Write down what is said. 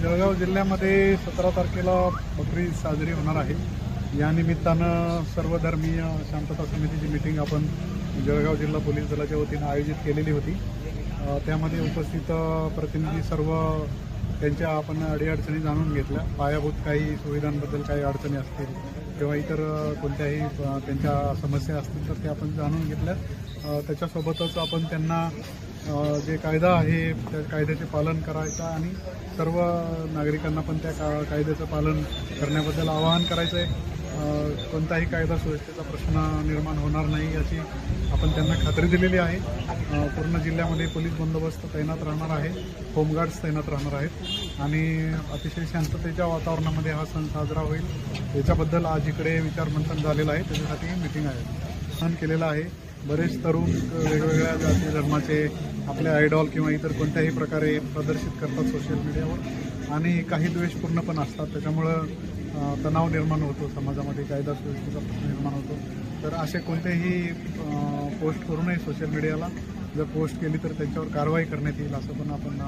जळगाव जिल्ह्यामध्ये 17 तारखेला बकरी ईद साजरी होणार आहे। या निमित्तानं सर्वधर्मीय शांतता समितीची मीटिंग आपण जळगाव जिल्हा पोलीस दलाच्या वतीनं आयोजित केलेली होती। त्यामध्ये उपस्थित प्रतिनिधी सर्व त्यांच्या आपण अडीअडचणी जाणून घेतल्या। पायाभूत काही सुविधांबद्दल काही अडचणी असतील किंवा इतर कोणत्याही त्यांच्या समस्या असतील तर ते आपण जाणून घेतल्या। त्याच्यासोबतच आपण त्यांना जे कायदा आहे त्या कायद्याचे पालन करायचं आणि सर्व नागरिकांना पण त्या कायद्याचं पालन करण्याबद्दल आवाहन करायचं आहे। कोणताही कायदा सुव्यवस्थेचा प्रश्न निर्माण होणार नाही याची आपण त्यांना खात्री दिलेली आहे। पूर्ण जिल्ह्यामध्ये पोलीस बंदोबस्त तैनात राहणार आहे, होमगार्ड्स तैनात राहणार आहेत आणि अतिशय शांततेच्या वातावरणामध्ये हा सण साजरा होईल याच्याबद्दल आज इकडे विचारमंथन झालेलं आहे। त्याच्यासाठी मीटिंग आहे सण केलेला आहे। बरेच तरुण वेगवेगळ्या जाती धर्माचे आपले आयडॉल किंवा इतर कोणत्याही प्रकारे प्रदर्शित करतात सोशल मीडियावर आणि काही द्वेषपूर्ण पण असतात। त्याच्यामुळं तणाव निर्माण होतो, समाजामध्ये कायदा सुव्यवस्थेचा प्रश्न निर्माण होतो। तर असे कोणतेही पोस्ट करू नये सोशल मीडियाला। जर पोस्ट केली तर त्यांच्यावर कारवाई करण्यात येईल असं पण आपण